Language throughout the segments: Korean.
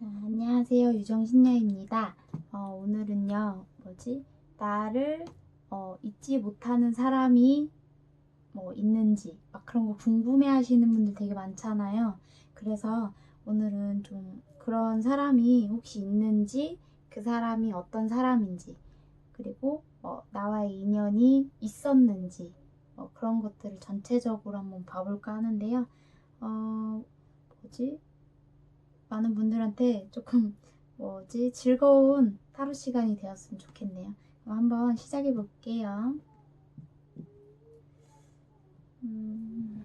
안녕하세요. 유정신녀입니다. 오늘은요, 나를 잊지 못하는 사람이 있는지, 막 그런 거 궁금해 하시는 분들 되게 많잖아요. 그래서 오늘은 좀 그런 사람이 혹시 있는지, 그 사람이 어떤 사람인지, 그리고 나와의 인연이 있었는지, 그런 것들을 전체적으로 한번 봐볼까 하는데요. 어, 뭐지? 많은 분들한테 조금 즐거운 타로 시간이 되었으면 좋겠네요. 그럼 한번 시작해 볼게요. 이거는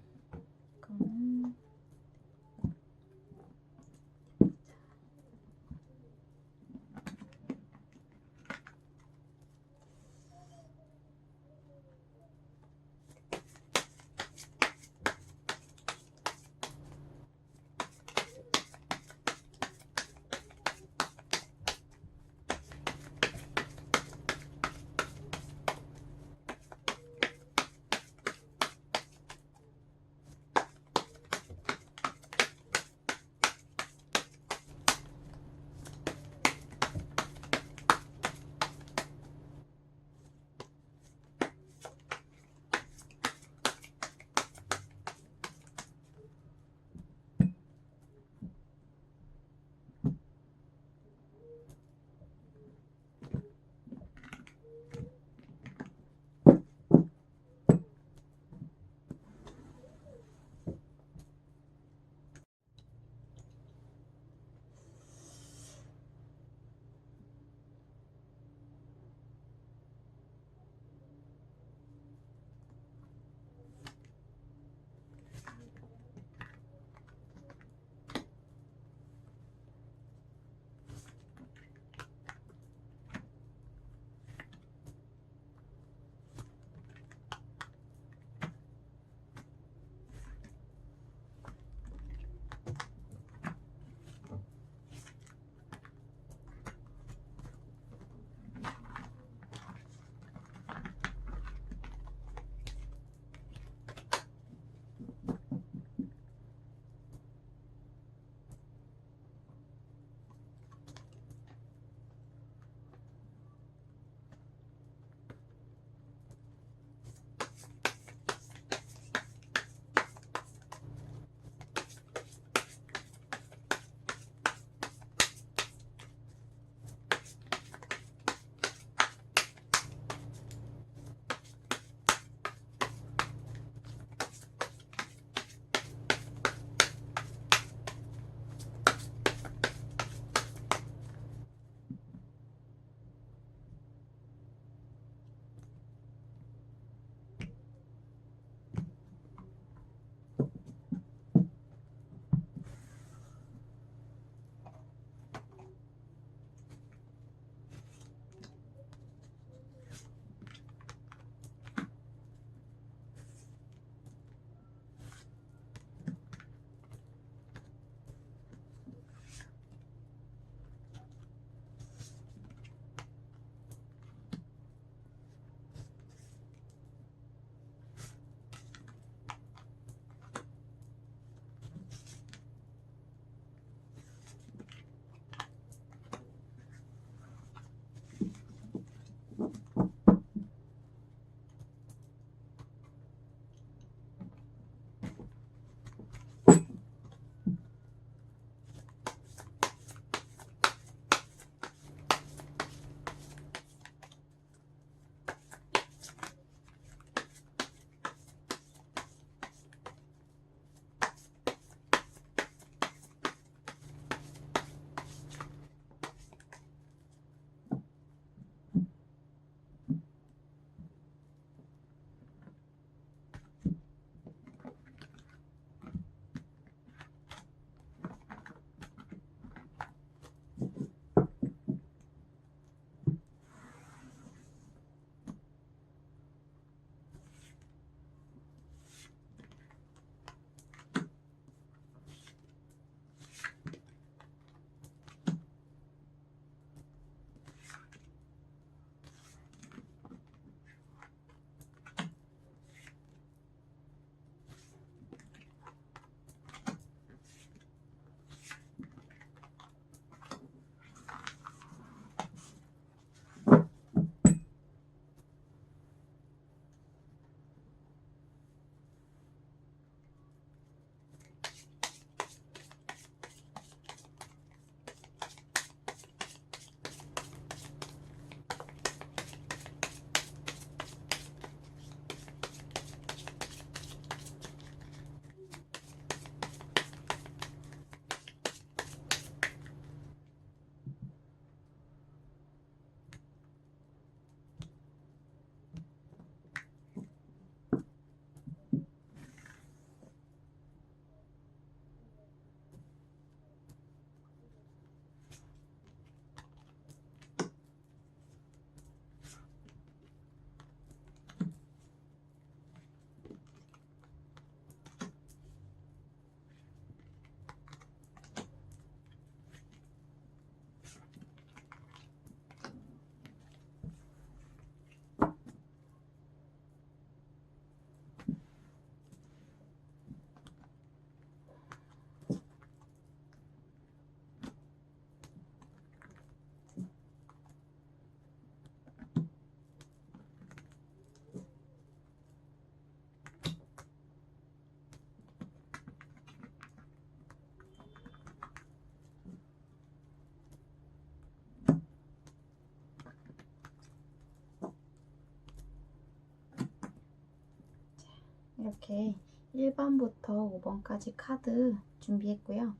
이렇게 1번부터 5번까지 카드 준비했고요.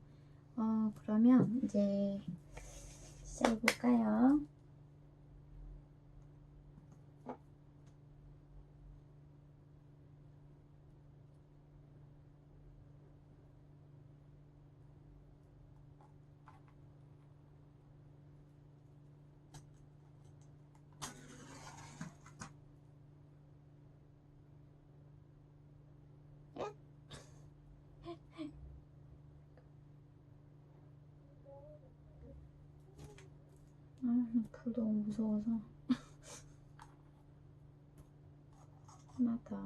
그러면 이제 시작해볼까요? 불 너무 무서워서 하나 더.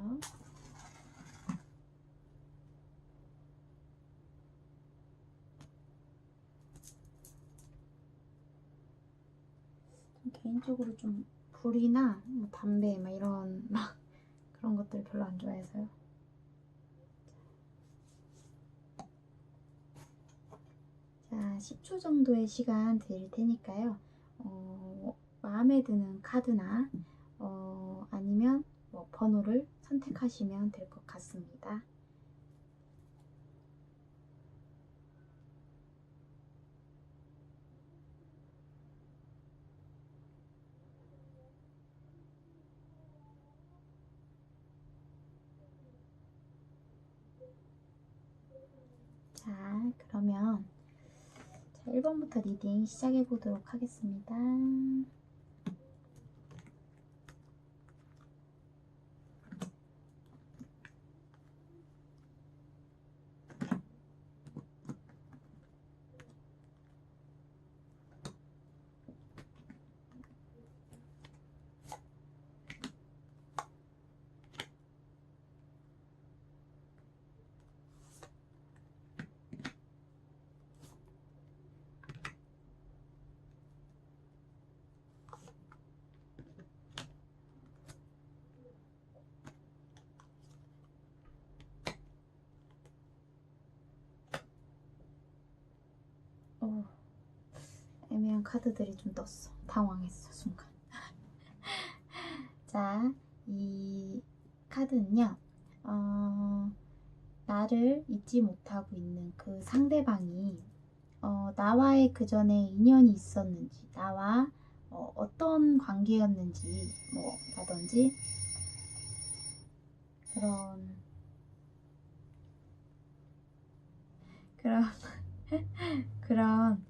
개인적으로 좀 불이나 뭐 담배 막 이런 막 그런 것들 별로 안 좋아해서요. 자, 10초 정도의 시간 드릴 테니까요. 마음에 드는 카드나 아니면 뭐 번호를 선택하시면 될 것 같습니다. 자, 그러면 1번부터 리딩 시작해 보도록 하겠습니다. 애매한 카드들이 좀 떴어. 당황했어, 순간. 자, 이 카드는요, 나를 잊지 못하고 있는 그 상대방이 나와의 그 전에 인연이 있었는지, 나와 어떤 관계였는지, 뭐, 라든지, 그런, 그런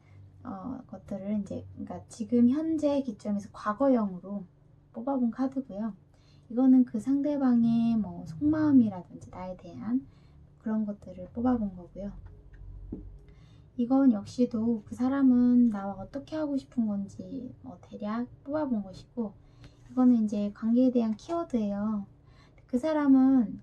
것들을 이제, 그러니까 지금 현재 기점에서 과거형으로 뽑아본 카드고요. 이거는 그 상대방의 뭐 속마음이라든지 나에 대한 그런 것들을 뽑아본 거고요. 이건 역시도 그 사람은 나와 어떻게 하고 싶은 건지 대략 뽑아본 것이고, 이거는 이제 관계에 대한 키워드예요. 그 사람은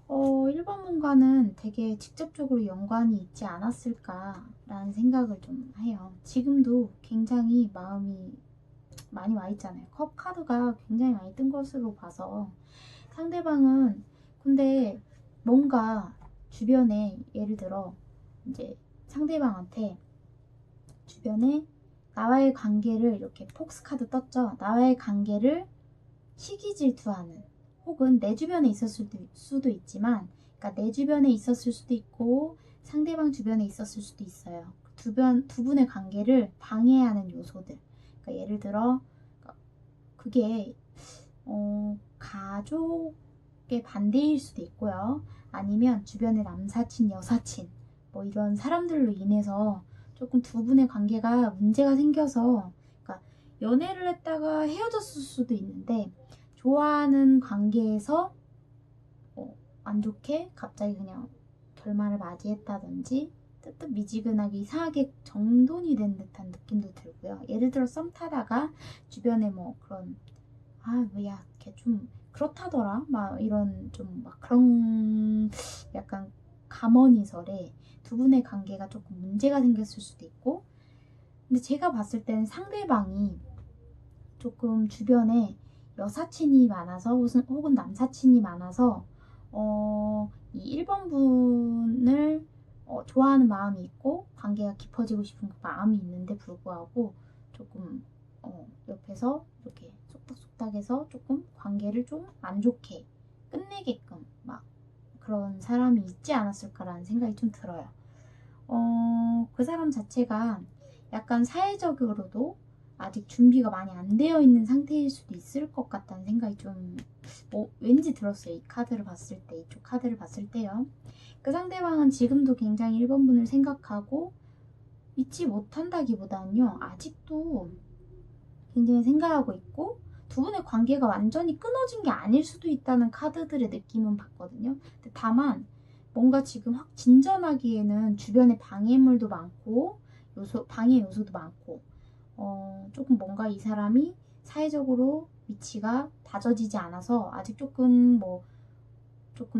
1번 문과는 되게 직접적으로 연관이 있지 않았을까라는 생각을 좀 해요. 지금도 굉장히 마음이 많이 와 있잖아요. 컵 카드가 굉장히 많이 뜬 것으로 봐서 상대방은 근데 뭔가 주변에 예를 들어 이제 상대방한테 주변에 나와의 관계를 이렇게 폭스 카드 떴죠. 나와의 관계를 시기 질투하는 혹은 내 주변에 있었을 수도 있지만 그러니까 내 주변에 있었을 수도 있고 상대방 주변에 있었을 수도 있어요. 두 분의 관계를 방해하는 요소들. 그러니까 예를 들어 그게 가족의 반대일 수도 있고요. 아니면 주변의 남사친, 여사친 뭐 이런 사람들로 인해서 조금 두 분의 관계가 문제가 생겨서 그러니까 연애를 했다가 헤어졌을 수도 있는데 좋아하는 관계에서 안 좋게 갑자기 그냥 결말을 맞이했다든지 뜨뜻미지근하게 이상하게 정돈이 된 듯한 느낌도 들고요. 예를 들어 썸 타다가 주변에 뭐 그런 뭐야 걔 좀 그렇다더라 막 이런 좀 막 그런 약간 가머니설에 두 분의 관계가 조금 문제가 생겼을 수도 있고, 근데 제가 봤을 때는 상대방이 조금 주변에 여사친이 많아서 혹은 남사친이 많아서 이 1번 분을 좋아하는 마음이 있고 관계가 깊어지고 싶은 그 마음이 있는데 불구하고 조금 옆에서 이렇게 쏙닥쏙닥해서 조금 관계를 좀 안 좋게 끝내게끔 막 그런 사람이 있지 않았을까라는 생각이 좀 들어요. 그 사람 자체가 약간 사회적으로도 아직 준비가 많이 안 되어 있는 상태일 수도 있을 것 같다는 생각이 좀 왠지 들었어요. 이 카드를 봤을 때, 이쪽 카드를 봤을 때요. 그 상대방은 지금도 굉장히 1번 분을 생각하고 잊지 못한다기보다는요, 아직도 굉장히 생각하고 있고 두 분의 관계가 완전히 끊어진 게 아닐 수도 있다는 카드들의 느낌은 받거든요. 근데 다만 뭔가 지금 확 진전하기에는 주변에 방해물도 많고 방해 요소도 많고 조금 뭔가 이 사람이 사회적으로 위치가 다져지지 않아서 아직 조금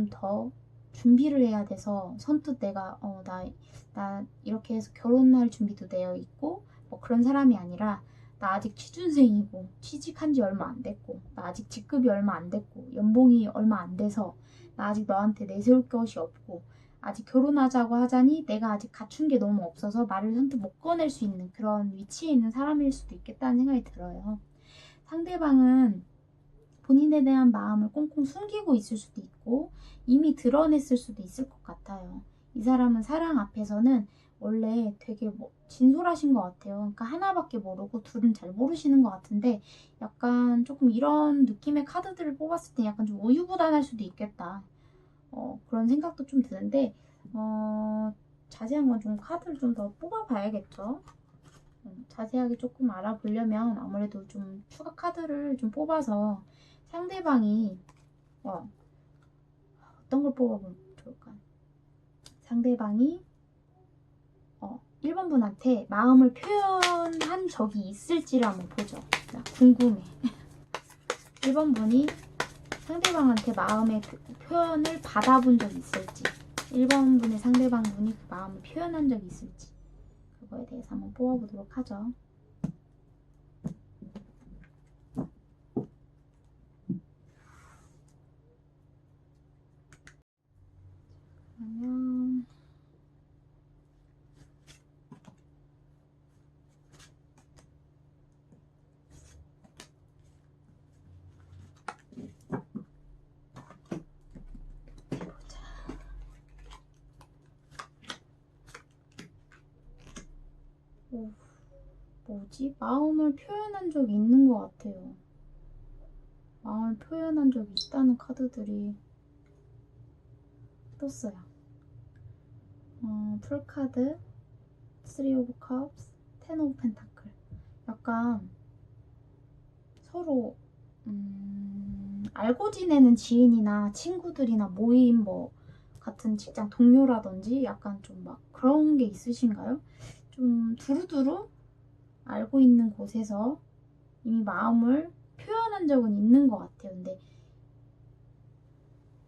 더 준비를 해야 돼서 선뜻 내가 나 이렇게 해서 결혼할 준비도 되어 있고 뭐 그런 사람이 아니라 나 아직 취준생이고 취직한 지 얼마 안 됐고 나 아직 직급이 얼마 안 됐고 연봉이 얼마 안 돼서 나 아직 너한테 내세울 것이 없고 아직 결혼하자고 하자니 내가 아직 갖춘 게 너무 없어서 말을 선뜻 못 꺼낼 수 있는 그런 위치에 있는 사람일 수도 있겠다는 생각이 들어요. 상대방은 본인에 대한 마음을 꽁꽁 숨기고 있을 수도 있고 이미 드러냈을 수도 있을 것 같아요. 이 사람은 사랑 앞에서는 원래 되게 진솔하신 것 같아요. 그러니까 하나밖에 모르고 둘은 잘 모르시는 것 같은데 약간 조금 이런 느낌의 카드들을 뽑았을 때 약간 좀 우유부단할 수도 있겠다. 그런 생각도 좀 드는데 자세한 건 좀 카드를 좀 더 뽑아봐야겠죠. 자세하게 조금 알아보려면 아무래도 좀 추가 카드를 좀 뽑아서 상대방이 어떤 걸 뽑아보면 좋을까? 상대방이 1번 분한테 마음을 표현한 적이 있을지를 한번 보죠. 나 궁금해. 1번 분이 상대방한테 마음의 표현을 받아본 적이 있을지 1번 분의 상대방 분이 그 마음을 표현한 적이 있을지 그거에 대해서 한번 뽑아보도록 하죠. 그러면 뭐지? 마음을 표현한 적이 있는 것 같아요. 마음을 표현한 적이 있다는 카드들이 떴어요. 풀카드, 3 of cups, 10 of pentacle. 약간 서로 알고 지내는 지인이나 친구들이나 모임 같은 직장 동료라든지 약간 좀 막 그런 게 있으신가요? 좀 두루두루 알고 있는 곳에서 이미 마음을 표현한 적은 있는 것 같아요. 근데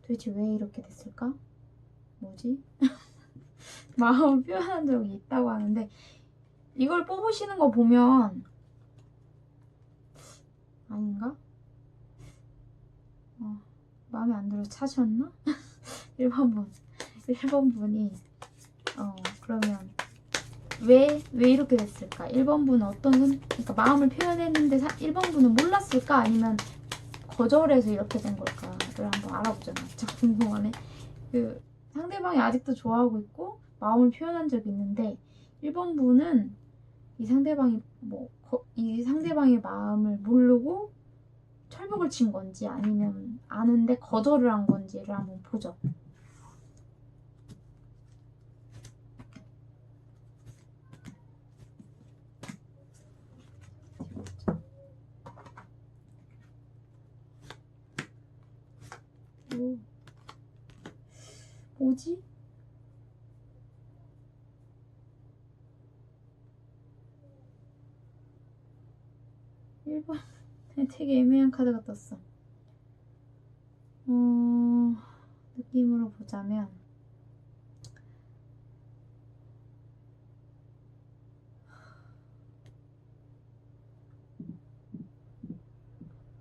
도대체 왜 이렇게 됐을까? 뭐지? 마음을 표현한 적이 있다고 하는데 이걸 뽑으시는 거 보면 아닌가? 마음에 안 들어서 차셨나? 1번 분이 그러면 왜 이렇게 됐을까? 1번 분은 그러니까 마음을 표현했는데 1번 분은 몰랐을까? 아니면 거절해서 이렇게 된 걸까를 한번 알아보잖아. 진짜 궁금하네. 그 상대방이 아직도 좋아하고 있고 마음을 표현한 적이 있는데 1번 분은 이 상대방의 마음을 모르고 철벽을 친 건지 아니면 아는데 거절을 한 건지를 한번 보죠. 뭐지? 되게 애매한 카드가 떴어. 느낌으로 보자면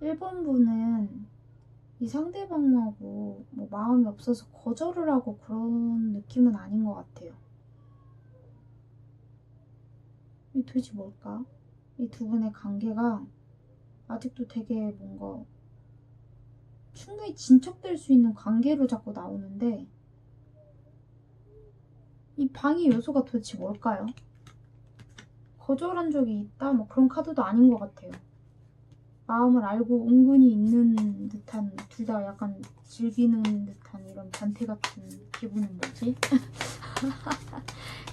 1번 분은 이 상대방하고 마음이 없어서 거절을 하고 그런 느낌은 아닌 것 같아요. 이 도대체 뭘까? 이 두 분의 관계가 아직도 되게 뭔가 충분히 진척될 수 있는 관계로 자꾸 나오는데 이 방해 요소가 도대체 뭘까요? 거절한 적이 있다? 뭐 그런 카드도 아닌 것 같아요. 마음을 알고 은근히 있는 듯한, 둘 다 약간 즐기는 듯한 이런 변태 같은 기분은 뭐지?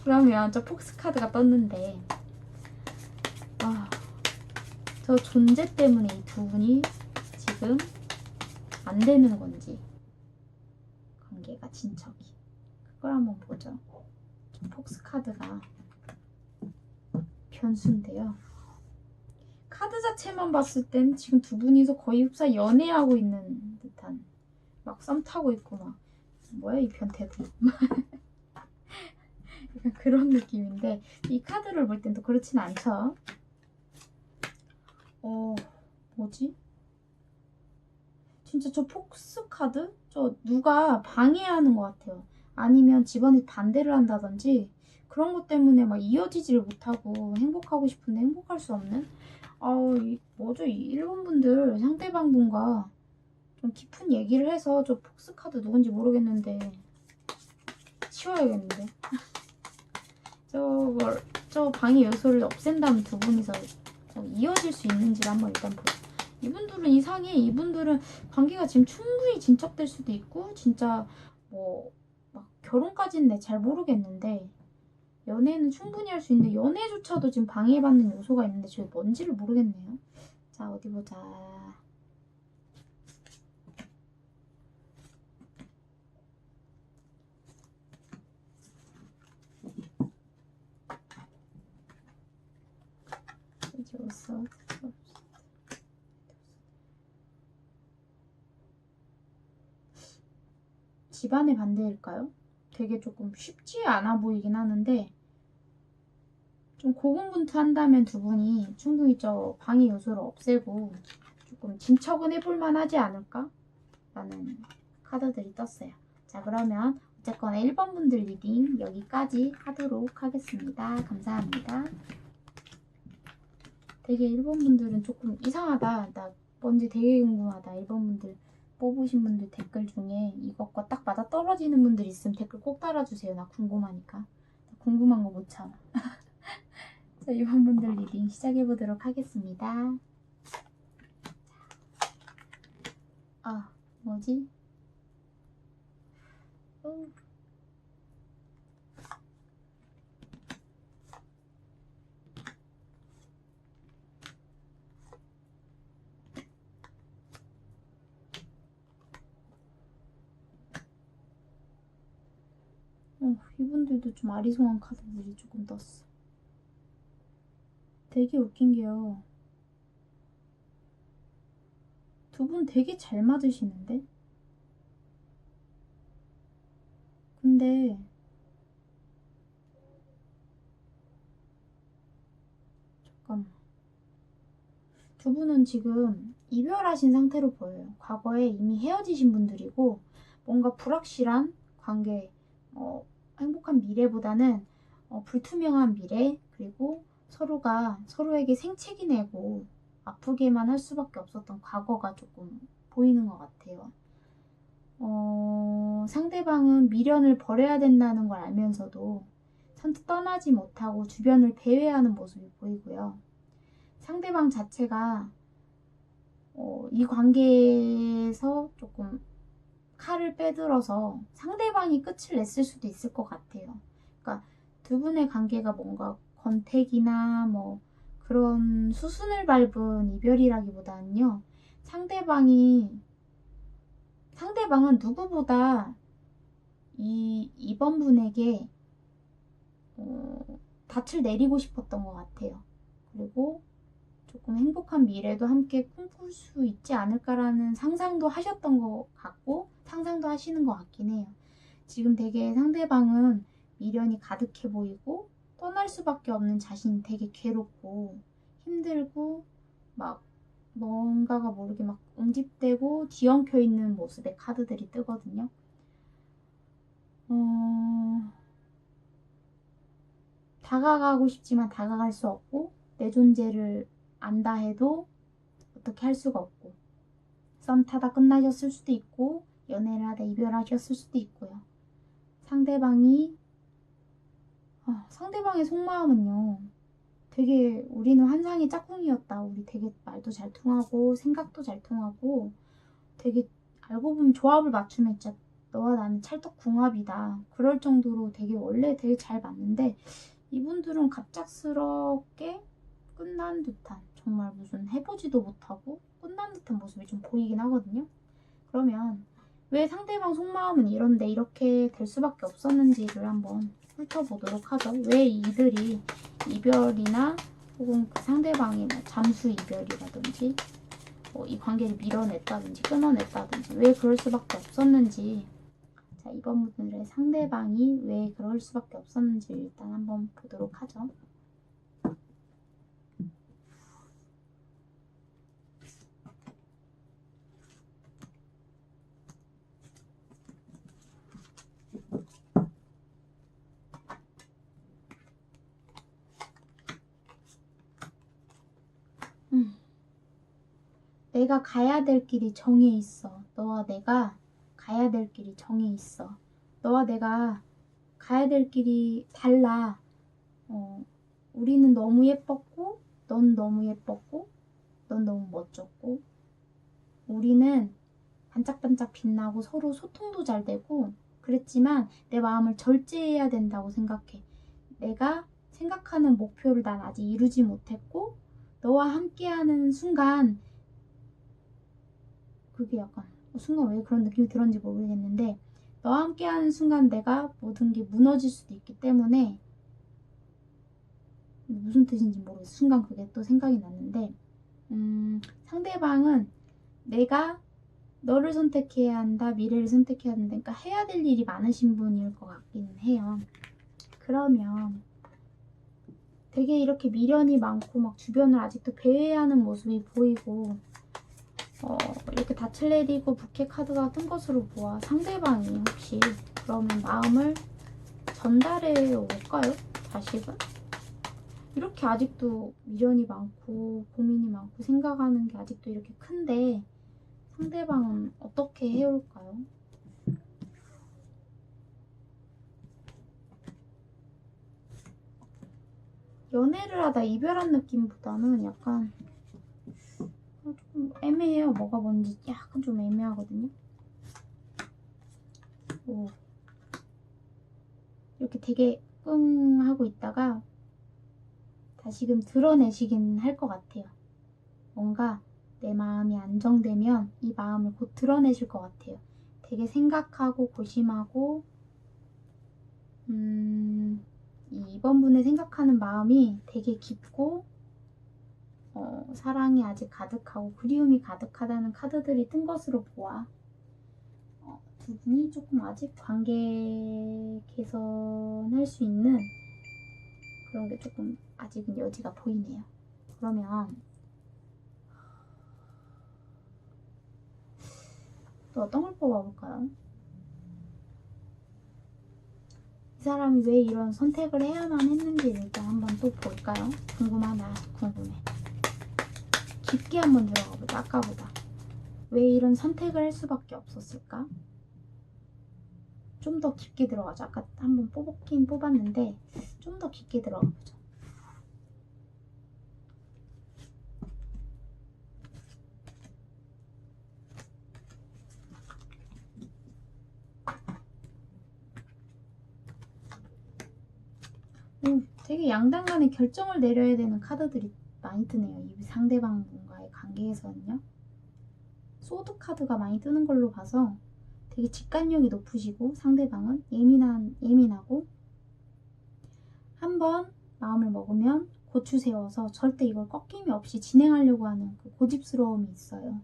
그러면 저 폭스 카드가 떴는데 저 존재 때문에 이 두 분이 지금 안 되는 건지, 관계가 친척이, 그걸 한번 보죠. 저 폭스 카드가 변수인데요. 카드 자체만 봤을 땐 지금 두 분이서 거의 흡사 연애하고 있는 듯한, 막 썸 타고 있고 막 뭐야 이 변태들 약간 그런 느낌인데, 이 카드를 볼 땐 또 그렇진 않죠. 뭐지? 진짜 저 폭스 카드? 저 누가 방해하는 것 같아요. 아니면 집안에 반대를 한다든지 그런 것 때문에 막 이어지지를 못하고 행복하고 싶은데 행복할 수 없는? 뭐죠? 이 일본 분들 상대방 분과 좀 깊은 얘기를 해서 저 폭스 카드 누군지 모르겠는데 치워야겠는데. 저 방해 요소를 없앤다면 두 분이서 이어질 수 있는지를 한번 일단 보죠. 이분들은 이상해. 이분들은 관계가 지금 충분히 진척될 수도 있고, 진짜 뭐 막 결혼까지는 잘 모르겠는데 연애는 충분히 할 수 있는데, 연애조차도 지금 방해받는 요소가 있는데 저게 뭔지를 모르겠네요. 자, 어디 보자. 이제 왔어. 집안의 반대일까요? 되게 조금 쉽지 않아 보이긴 하는데, 좀 고군분투한다면 두 분이 충분히 저 방해 요소를 없애고 조금 진척은 해볼만 하지 않을까? 라는 카드들이 떴어요. 자, 그러면 어쨌거나 1번 분들 리딩 여기까지 하도록 하겠습니다. 감사합니다. 되게 1번 분들은 조금 이상하다. 나 뭔지 되게 궁금하다. 1번 분들 뽑으신 분들 댓글 중에 이것과 딱 맞아 떨어지는 분들 있으면 댓글 꼭 달아주세요. 나 궁금하니까. 나 궁금한 거 못 참아. 자, 2번 분들 리딩 시작해보도록 하겠습니다. 뭐지? 이분들도 좀 아리송한 카드들이 조금 떴어. 되게 웃긴 게요. 두 분 되게 잘 맞으시는데? 근데 잠깐만. 두 분은 지금 이별하신 상태로 보여요. 과거에 이미 헤어지신 분들이고, 뭔가 불확실한 관계, 행복한 미래보다는 불투명한 미래, 그리고 서로가 서로에게 생채기 내고 아프게만 할 수밖에 없었던 과거가 조금 보이는 것 같아요. 상대방은 미련을 버려야 된다는 걸 알면서도 선뜻 떠나지 못하고 주변을 배회하는 모습이 보이고요. 상대방 자체가 이 관계에서 조금 칼을 빼들어서 상대방이 끝을 냈을 수도 있을 것 같아요. 그러니까 두 분의 관계가 뭔가 권태기나 뭐 그런 수순을 밟은 이별이라기보다는요. 상대방은 누구보다 이번 분에게 닻을 내리고 싶었던 것 같아요. 그리고 조금 행복한 미래도 함께 꿈꿀 수 있지 않을까라는 상상도 하셨던 것 같고, 상상도 하시는 것 같긴 해요. 지금 되게 상대방은 미련이 가득해 보이고 떠날 수밖에 없는 자신이 되게 괴롭고 힘들고 막 뭔가가 모르게 막 응집되고 뒤엉켜 있는 모습의 카드들이 뜨거든요. 다가가고 싶지만 다가갈 수 없고, 내 존재를 안다 해도 어떻게 할 수가 없고, 썸 타다 끝나셨을 수도 있고 연애를 하다 이별하셨을 수도 있고요. 상대방이 상대방의 속마음은요. 되게 우리는 환상의 짝꿍이었다. 우리 되게 말도 잘 통하고 생각도 잘 통하고 되게 알고 보면 조합을 맞추면 진짜 너와 나는 찰떡궁합이다. 그럴 정도로 되게 원래 되게 잘 맞는데 이분들은 갑작스럽게 끝난 듯한 정말 무슨 해보지도 못하고 끝난 듯한 모습이 좀 보이긴 하거든요. 그러면 왜 상대방 속마음은 이런데 이렇게 될 수밖에 없었는지를 한번 훑어보도록 하죠. 왜 이들이 이별이나 혹은 그 상대방이 뭐 잠수 이별이라든지 뭐 이 관계를 밀어냈다든지 끊어냈다든지 왜 그럴 수밖에 없었는지, 자, 이번 분들의 상대방이 왜 그럴 수밖에 없었는지 일단 한번 보도록 하죠. 내가 가야 될 길이 정해 있어. 너와 내가 가야 될 길이 정해 있어. 너와 내가 가야 될 길이 달라. 우리는 너무 예뻤고, 넌 너무 예뻤고, 넌 너무 멋졌고, 우리는 반짝반짝 빛나고 서로 소통도 잘 되고, 그랬지만 내 마음을 절제해야 된다고 생각해. 내가 생각하는 목표를 난 아직 이루지 못했고, 너와 함께하는 순간, 그게 약간 순간 왜 그런 느낌이 들었는지 모르겠는데, 너와 함께하는 순간 내가 모든 게 무너질 수도 있기 때문에, 무슨 뜻인지 모르겠어. 순간 그게 또 생각이 났는데, 상대방은 내가 너를 선택해야 한다, 미래를 선택해야 한다, 그러니까 해야 될 일이 많으신 분일 것 같기는 해요. 그러면 되게 이렇게 미련이 많고 막 주변을 아직도 배회하는 모습이 보이고, 이렇게 닻을 내리고 부캐 카드가 뜬 것으로 보아 상대방이 혹시 그러면 마음을 전달해 올까요? 다시금? 이렇게 아직도 미련이 많고 고민이 많고 생각하는 게 아직도 이렇게 큰데 상대방은 어떻게 해올까요? 연애를 하다 이별한 느낌보다는 약간 좀 애매해요. 뭐가 뭔지 약간 좀 애매하거든요. 오. 이렇게 되게 끙 하고 있다가 다시금 드러내시긴 할 것 같아요. 뭔가 내 마음이 안정되면 이 마음을 곧 드러내실 것 같아요. 되게 생각하고 고심하고 이번 분의 생각하는 마음이 되게 깊고 사랑이 아직 가득하고 그리움이 가득하다는 카드들이 뜬 것으로 보아 두 분이 조금 아직 관계 개선할 수 있는 그런 게 조금 아직은 여지가 보이네요. 그러면 또 어떤 걸 뽑아볼까요? 이 사람이 왜 이런 선택을 해야만 했는지 일단 한번 또 볼까요? 궁금하다. 궁금해. 깊게 한번 들어가 보자. 아까보다. 왜 이런 선택을 할 수밖에 없었을까? 좀 더 깊게 들어가자. 아까 한번 뽑긴 뽑았는데 좀 더 깊게 들어가 보자. 되게 양당 간에 결정을 내려야 되는 카드들이 많이 뜨네요. 이 상대방과의 관계에서는요. 소드 카드가 많이 뜨는 걸로 봐서 되게 직관력이 높으시고 상대방은 예민하고 한번 마음을 먹으면 고추 세워서 절대 이걸 꺾임이 없이 진행하려고 하는 그 고집스러움이 있어요.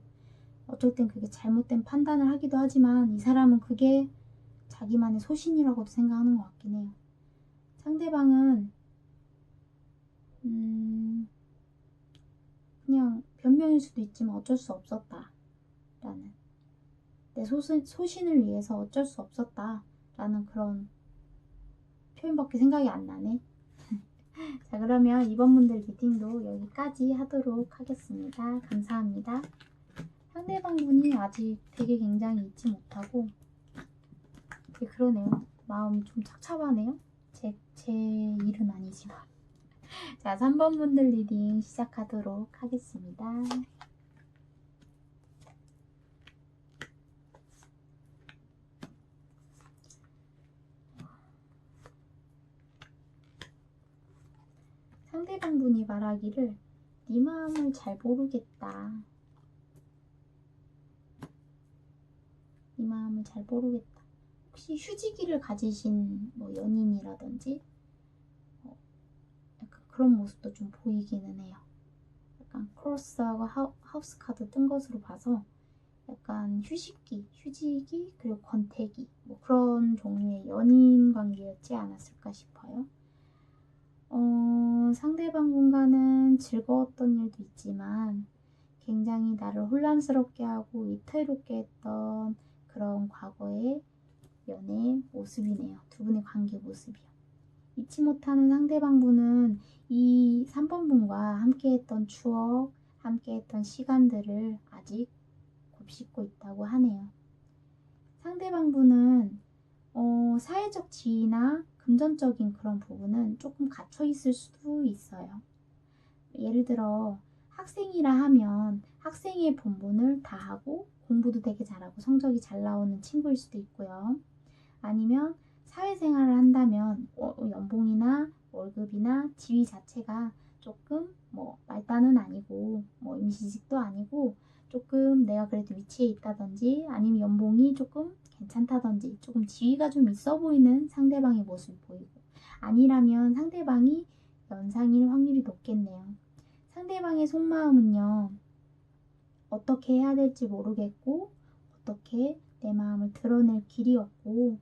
어쩔 땐 그게 잘못된 판단을 하기도 하지만 이 사람은 그게 자기만의 소신이라고도 생각하는 것 같긴 해요. 상대방은 그냥 변명일 수도 있지만 어쩔 수 없었다 라는, 내 소신을 위해서 어쩔 수 없었다 라는 그런 표현밖에 생각이 안 나네. 자, 그러면 이번 분들 리딩도 여기까지 하도록 하겠습니다. 감사합니다. 상대방 분이 아직 되게 굉장히 잊지 못하고 되게 그러네요. 마음이 좀 착잡하네요. 제 일은 아니지만. 자, 3번 분들 리딩 시작하도록 하겠습니다. 상대방 분이 말하기를 네 마음을 잘 모르겠다. 네 마음을 잘 모르겠다. 혹시 휴지기를 가지신 뭐 연인이라든지 약간 그런 모습도 좀 보이기는 해요. 약간 크로스하고 하우스 카드 뜬 것으로 봐서 약간 휴지기 그리고 권태기 뭐 그런 종류의 연인 관계였지 않았을까 싶어요. 상대방 분과는 즐거웠던 일도 있지만 굉장히 나를 혼란스럽게 하고 위태롭게 했던 그런 과거의 연애 모습이네요. 두 분의 관계 모습이요. 잊지 못하는 상대방 분은 이 3번 분과 함께했던 추억, 함께했던 시간들을 아직 곱씹고 있다고 하네요. 상대방 분은 사회적 지위나 금전적인 그런 부분은 조금 갇혀 있을 수도 있어요. 예를 들어 학생이라 하면 학생의 본분을 다 하고 공부도 되게 잘하고 성적이 잘 나오는 친구일 수도 있고요. 아니면 사회생활을 한다면 연봉이나 월급이나 지위 자체가 조금 뭐 말단은 아니고 뭐 임시직도 아니고 조금 내가 그래도 위치에 있다든지 아니면 연봉이 조금 괜찮다든지 조금 지위가 좀 있어 보이는 상대방의 모습이 보이고, 아니라면 상대방이 연상일 확률이 높겠네요. 상대방의 속마음은요, 어떻게 해야 될지 모르겠고 어떻게 내 마음을 드러낼 길이 없고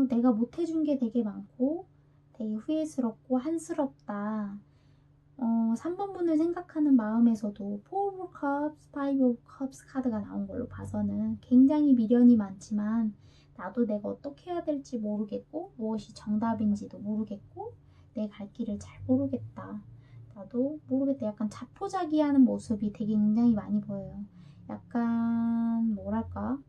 내가 못해준 게 되게 많고 되게 후회스럽고 한스럽다. 3번 분을 생각하는 마음에서도 4 of Cups, 5 of Cups 카드가 나온 걸로 봐서는 굉장히 미련이 많지만 나도 내가 어떻게 해야 될지 모르겠고 무엇이 정답인지도 모르겠고 내 갈 길을 잘 모르겠다. 나도 모르겠다. 약간 자포자기하는 모습이 되게 굉장히 많이 보여요. 약간 뭐랄까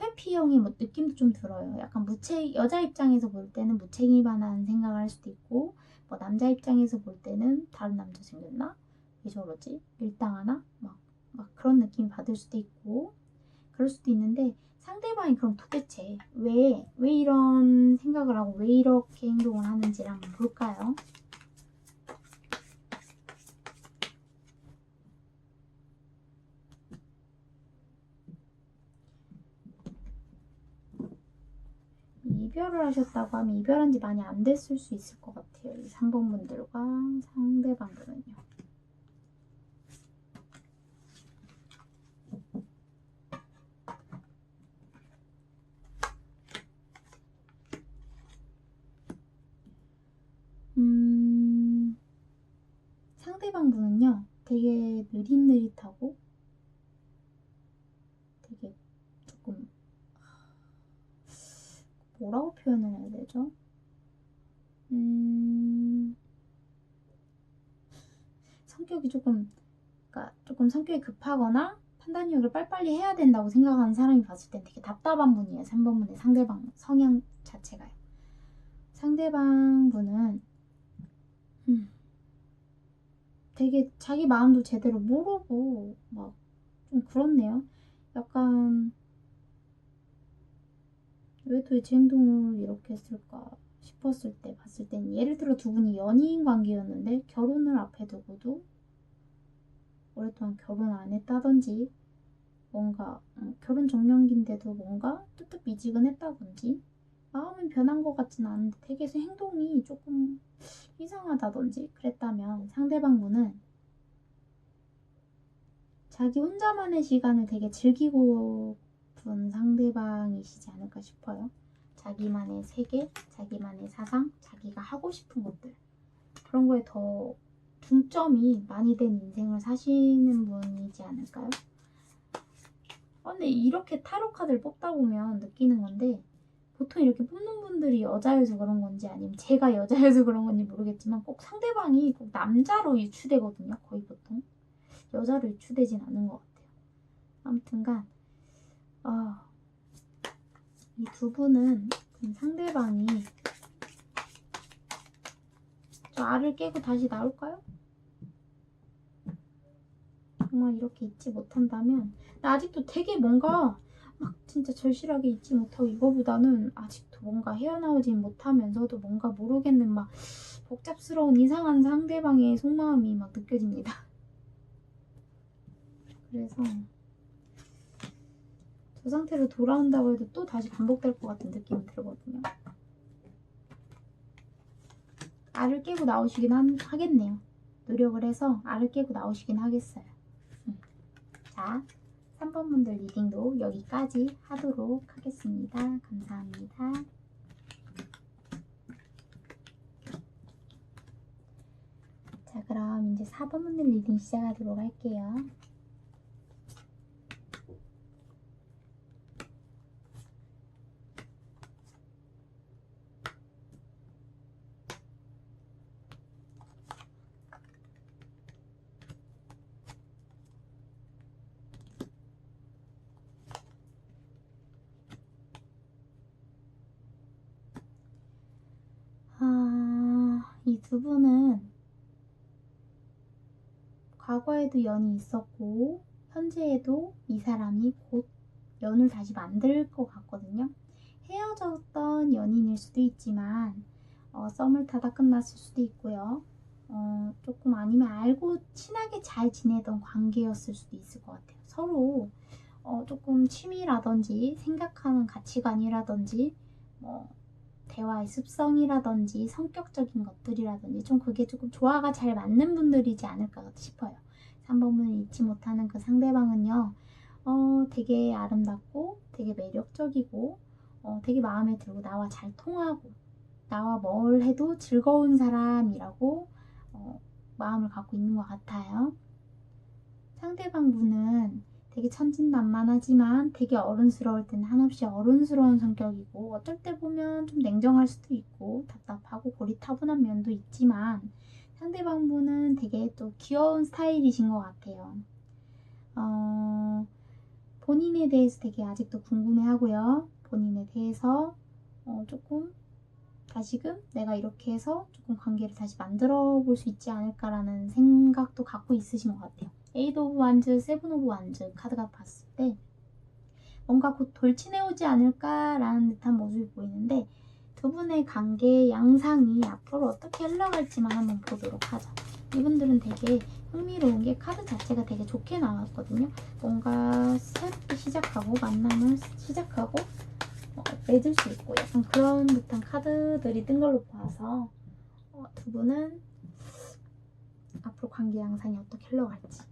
회피형의 뭐 느낌도 좀 들어요. 약간 여자 입장에서 볼 때는 무책임하다는 생각을 할 수도 있고, 뭐 남자 입장에서 볼 때는 다른 남자 생겼나? 왜 저러지? 밀당하나? 막 그런 느낌 받을 수도 있고, 그럴 수도 있는데, 상대방이 그럼 도대체 왜 이런 생각을 하고 왜 이렇게 행동을 하는지를 한번 볼까요? 이별을 하셨다고 하면 이별한 지 많이 안 됐을 수 있을 것 같아요. 이 3번 분들과 상대방들은요. 상대방 분은요, 되게 느릿느릿하고 되게 조금 뭐라고 표현을 해야 되죠? 성격이 그러니까 조금 성격이 급하거나 판단력을 빨리빨리 해야 된다고 생각하는 사람이 봤을 땐 되게 답답한 분이에요. 3번 분의 상대방 성향 자체가요. 상대방 분은 되게 자기 마음도 제대로 모르고 막 좀 그렇네요. 약간 왜 도대체 행동을 이렇게 했을까 싶었을 때 봤을 땐 예를 들어 두 분이 연인 관계였는데 결혼을 앞에 두고도 오랫동안 결혼 안 했다든지 뭔가 결혼 정년기인데도 뭔가 뜨뜻미지근했다든지 마음은 변한 것 같진 않은데 되게 행동이 조금 이상하다든지 그랬다면 상대방 분은 자기 혼자만의 시간을 되게 즐기고 분 상대방이시지 않을까 싶어요. 자기만의 세계, 자기만의 사상, 자기가 하고 싶은 것들 그런 거에 더 중점이 많이 된 인생을 사시는 분이지 않을까요? 근데 이렇게 타로 카드를 뽑다 보면 느끼는 건데 보통 이렇게 뽑는 분들이 여자여서 그런 건지 아니면 제가 여자여서 그런 건지 모르겠지만 꼭 상대방이 꼭 남자로 유추되거든요. 거의 보통 여자로 유추되진 않은 것 같아요. 아무튼간 이 두 분은 상대방이 저 알을 깨고 다시 나올까요? 정말 이렇게 잊지 못한다면 아직도 되게 뭔가 막 진짜 절실하게 잊지 못하고 이거보다는 아직도 뭔가 헤어나오진 못하면서도 뭔가 모르겠는 막 복잡스러운 이상한 상대방의 속마음이 막 느껴집니다. 그래서 저 상태로 돌아온다고 해도 또 다시 반복될 것 같은 느낌이 들거든요. 알을 깨고 나오시긴 하겠네요. 노력을 해서 알을 깨고 나오시긴 하겠어요. 자, 3번 분들 리딩도 여기까지 하도록 하겠습니다. 감사합니다. 자, 그럼 이제 4번 분들 리딩 시작하도록 할게요. 이 두 분은 과거에도 연이 있었고 현재에도 이 사람이 곧 연을 다시 만들 것 같거든요. 헤어졌던 연인일 수도 있지만 썸을 타다 끝났을 수도 있고요. 조금 아니면 알고 친하게 잘 지내던 관계였을 수도 있을 것 같아요. 서로 조금 취미라든지 생각하는 가치관이라든지 뭐 대화의 습성이라든지 성격적인 것들이라든지 좀 그게 조금 조화가 잘 맞는 분들이지 않을까 싶어요. 3번분을 잊지 못하는 그 상대방은요. 되게 아름답고 되게 매력적이고 되게 마음에 들고 나와 잘 통하고 나와 뭘 해도 즐거운 사람이라고 마음을 갖고 있는 것 같아요. 상대방 분은 되게 천진난만하지만 되게 어른스러울 때는 한없이 어른스러운 성격이고 어쩔 때 보면 좀 냉정할 수도 있고 답답하고 고리타분한 면도 있지만 상대방 분은 되게 또 귀여운 스타일이신 것 같아요. 본인에 대해서 되게 아직도 궁금해하고요. 본인에 대해서 조금 다시금 내가 이렇게 해서 조금 관계를 다시 만들어 볼 수 있지 않을까라는 생각도 갖고 있으신 것 같아요. 에이드 오브 완즈, 세븐 오브 완즈 카드가 봤을 때 뭔가 곧 돌진해 오지 않을까라는 듯한 모습이 보이는데 두 분의 관계의 양상이 앞으로 어떻게 흘러갈지만 한번 보도록 하죠. 이분들은 되게 흥미로운 게 카드 자체가 되게 좋게 나왔거든요. 뭔가 새롭게 시작하고 만남을 시작하고 맺을 수 있고 약간 그런 듯한 카드들이 뜬 걸로 봐서 두 분은 앞으로 관계 양상이 어떻게 흘러갈지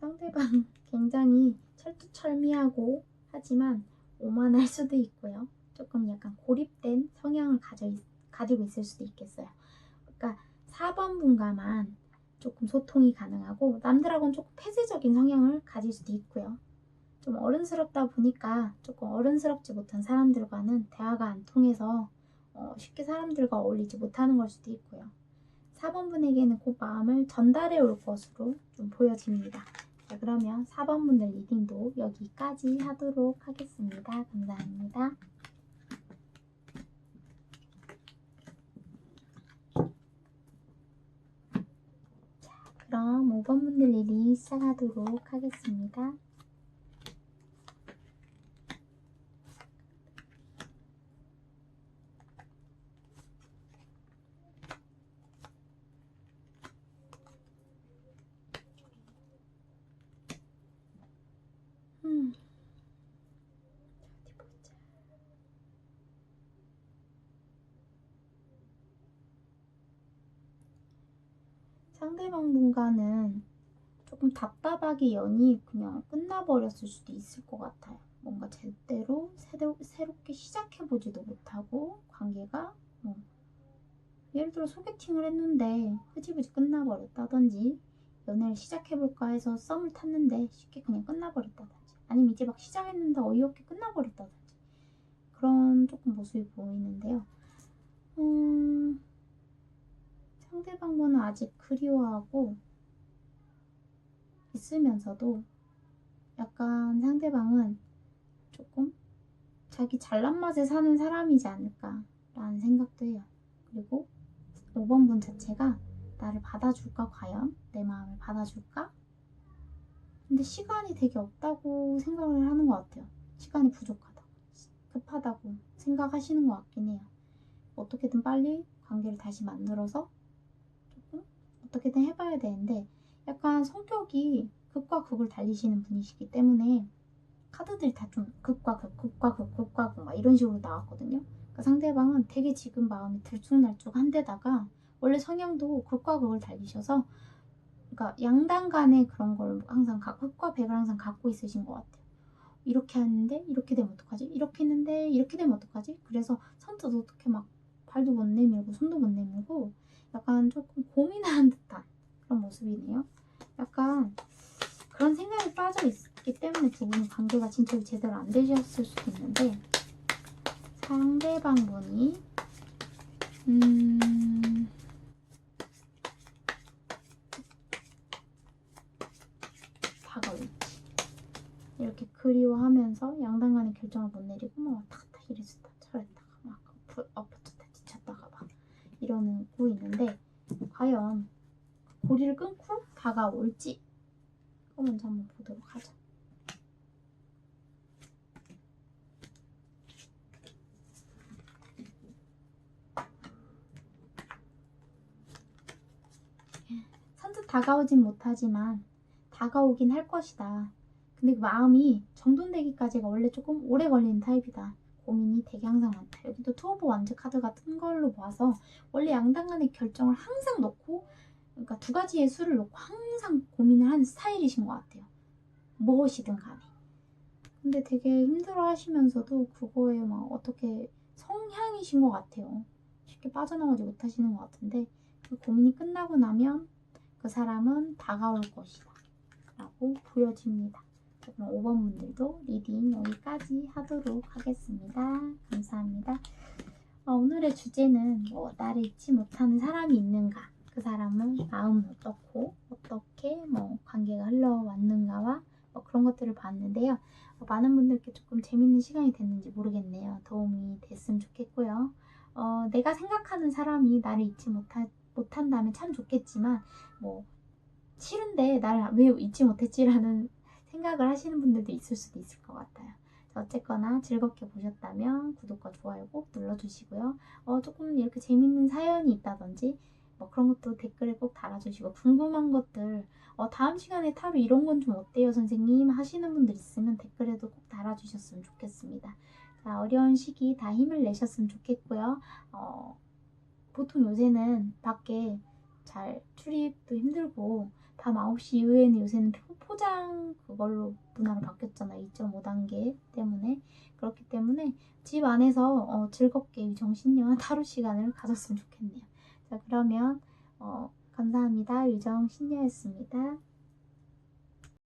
상대방 굉장히 철두철미하고 하지만 오만할 수도 있고요. 조금 약간 고립된 성향을 가지고 있을 수도 있겠어요. 그러니까 4번 분과만 조금 소통이 가능하고 남들하고는 조금 폐쇄적인 성향을 가질 수도 있고요. 좀 어른스럽다 보니까 조금 어른스럽지 못한 사람들과는 대화가 안 통해서 쉽게 사람들과 어울리지 못하는 걸 수도 있고요. 4번 분에게는 그 마음을 전달해 올 것으로 좀 보여집니다. 자, 그러면 4번 분들 리딩도 여기까지 하도록 하겠습니다. 감사합니다. 자, 그럼 5번 분들 리딩 시작하도록 하겠습니다. 상대방 분과는 조금 답답하게 연이 그냥 끝나버렸을 수도 있을 것 같아요. 뭔가 제대로 새롭게 시작해보지도 못하고 관계가 예를 들어 소개팅을 했는데 흐지부지 끝나버렸다든지 연애를 시작해볼까 해서 썸을 탔는데 쉽게 그냥 끝나버렸다든지, 아니면 이제 막 시작했는데 어이없게 끝나버렸다든지, 그런 조금 모습이 보이는데요. 상대방분은 아직 그리워하고 있으면서도 약간 상대방은 조금 자기 잘난 맛에 사는 사람이지 않을까 라는 생각도 해요. 그리고 5번 분 자체가 나를 받아줄까? 과연? 내 마음을 받아줄까? 근데 시간이 되게 없다고 생각을 하는 것 같아요. 시간이 부족하다고, 급하다고 생각하시는 것 같긴 해요. 어떻게든 빨리 관계를 다시 만들어서 조금 어떻게든 해봐야 되는데, 약간 성격이 극과 극을 달리시는 분이시기 때문에 카드들이 다 좀 극과 극, 극과 극, 극과 극 막 이런 식으로 나왔거든요. 그러니까 상대방은 되게 지금 마음이 들쭉날쭉한데다가 원래 성향도 극과 극을 달리셔서, 그러니까 양당 간의 그런 걸 항상 극과 백을 항상 갖고 있으신 것 같아요. 이렇게 하는데 이렇게 되면 어떡하지? 이렇게 했는데 이렇게 되면 어떡하지? 그래서 선뜻 어떻게 막 발도 못 내밀고 손도 못 내밀고 약간 조금 고민하는 듯한 그런 모습이네요. 약간 그런 생각에 빠져 있기 때문에 두 분의 관계가 진짜 제대로 안 되셨을 수도 있는데, 상대방 분이 다가올지 이렇게 그리워하면서 양당 간의 결정을 못 내리고 막 왔다 갔다 이랬다 저랬다가 막 엎어쳤다 뒤쳤다가 막 이러고 있는데, 과연 고리를 끊고 다가올지 그거 먼저 한번 보도록 하죠. 선뜻 다가오진 못하지만 다가오긴 할 것이다. 근데 그 마음이 정돈되기까지가 원래 조금 오래 걸리는 타입이다. 고민이 되게 항상 많다. 여기도 투 오브 완즈 카드가 뜬 걸로 봐서 원래 양당 간의 결정을 항상 놓고, 그러니까 두 가지의 수를 놓고 항상 고민을 하는 스타일이신 것 같아요. 무엇이든 간에. 근데 되게 힘들어 하시면서도 그거에 막 어떻게 성향이신 것 같아요. 쉽게 빠져나오지 못하시는 것 같은데, 그 고민이 끝나고 나면 그 사람은 다가올 것이다 라고 보여집니다. 그럼 5번 분들도 리딩 여기까지 하도록 하겠습니다. 감사합니다. 오늘의 주제는 나를 잊지 못하는 사람이 있는가, 그 사람은 마음은 어떻고 어떻게 관계가 흘러왔는가와 그런 것들을 봤는데요. 많은 분들께 조금 재밌는 시간이 됐는지 모르겠네요. 도움이 됐으면 좋겠고요. 내가 생각하는 사람이 나를 잊지 못한다면 참 좋겠지만, 싫은데 나를 왜 잊지 못했지라는 생각을 하시는 분들도 있을 수도 있을 것 같아요. 어쨌거나 즐겁게 보셨다면 구독과 좋아요 꼭 눌러주시고요. 조금 이렇게 재밌는 사연이 있다든지 그런 것도 댓글에 꼭 달아주시고, 궁금한 것들 다음 시간에 타로 이런 건 좀 어때요 선생님 하시는 분들 있으면 댓글에도 꼭 달아주셨으면 좋겠습니다. 자, 어려운 시기 다 힘을 내셨으면 좋겠고요. 보통 요새는 밖에 잘 출입도 힘들고 밤 9시 이후에는 요새는 포장 그걸로 문화로 바뀌었잖아요. 2.5단계 때문에. 그렇기 때문에 집 안에서 즐겁게 유정신녀 타로 시간을 가졌으면 좋겠네요. 자, 그러면 감사합니다. 유정신녀였습니다.